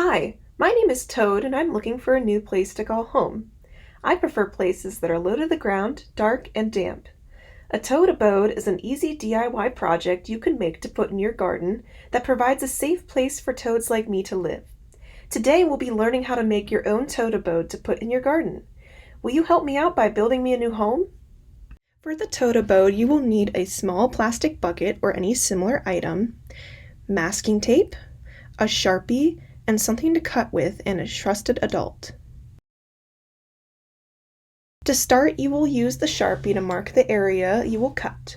Hi, my name is Toad and I'm looking for a new place to call home. I prefer places that are low to the ground, dark, and damp. A toad abode is an easy DIY project you can make to put in your garden that provides a safe place for toads like me to live. Today we'll be learning how to make your own toad abode to put in your garden. Will you help me out by building me a new home? For the toad abode, you will need a small plastic bucket or any similar item, masking tape, a Sharpie, and something to cut with, and a trusted adult. To start, you will use the Sharpie to mark the area you will cut.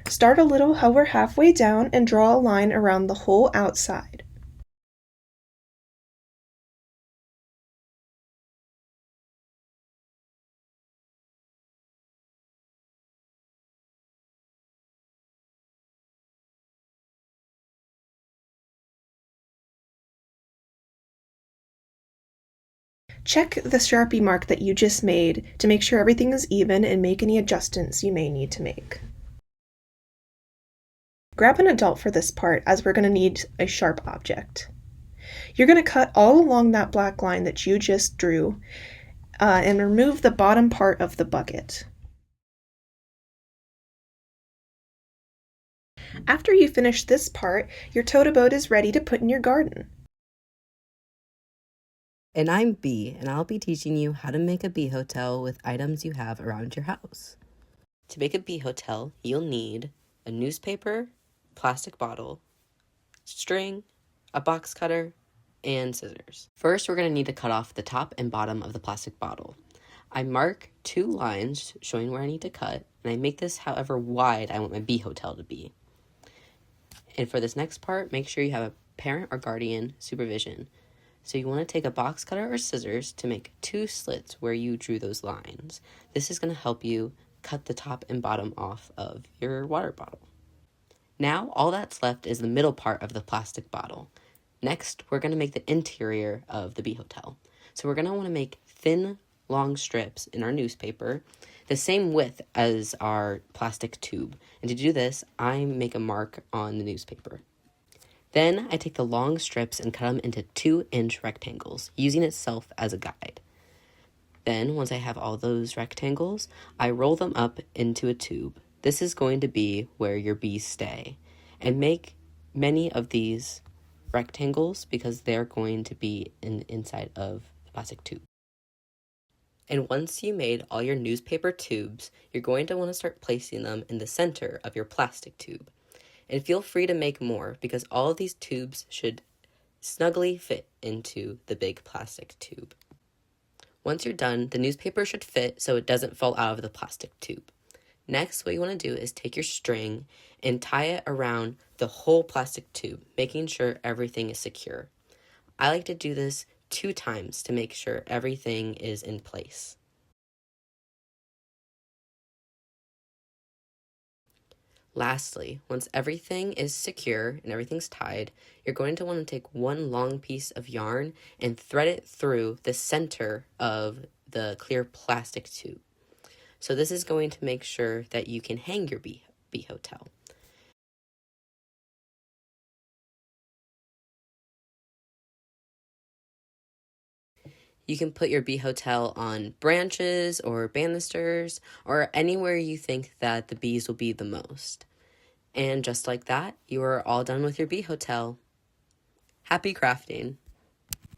Start a little, hover halfway down, and draw a line around the whole outside. Check the Sharpie mark that you just made to make sure everything is even and make any adjustments you may need to make. Grab an adult for this part, as we're going to need a sharp object. You're going to cut all along that black line that you just drew and remove the bottom part of the bucket. After you finish this part, your toad abode is ready to put in your garden. And I'm Bee, and I'll be teaching you how to make a bee hotel with items you have around your house. To make a bee hotel, you'll need a newspaper, plastic bottle, string, a box cutter, and scissors. First, we're going to need to cut off the top and bottom of the plastic bottle. I mark 2 lines showing where I need to cut, and I make this however wide I want my bee hotel to be. And for this next part, make sure you have a parent or guardian supervision. So you want to take a box cutter or scissors to make 2 slits where you drew those lines. This is going to help you cut the top and bottom off of your water bottle. Now all that's left is the middle part of the plastic bottle. Next, we're going to make the interior of the bee hotel. So we're going to want to make thin, long strips in our newspaper, the same width as our plastic tube. And to do this, I make a mark on the newspaper. Then I take the long strips and cut them into 2-inch rectangles, using itself as a guide. Then, once I have all those rectangles, I roll them up into a tube. This is going to be where your bees stay. And make many of these rectangles because they're going to be inside of the plastic tube. And once you made all your newspaper tubes, you're going to want to start placing them in the center of your plastic tube. And feel free to make more because all of these tubes should snugly fit into the big plastic tube. Once you're done, the newspaper should fit so it doesn't fall out of the plastic tube. Next, what you want to do is take your string and tie it around the whole plastic tube, making sure everything is secure. I like to do this 2 times to make sure everything is in place. Lastly, once everything is secure and everything's tied, you're going to want to take one long piece of yarn and thread it through the center of the clear plastic tube. So this is going to make sure that you can hang your bee hotel. You can put your bee hotel on branches or banisters or anywhere you think that the bees will be the most. And just like that, you are all done with your bee hotel. Happy crafting!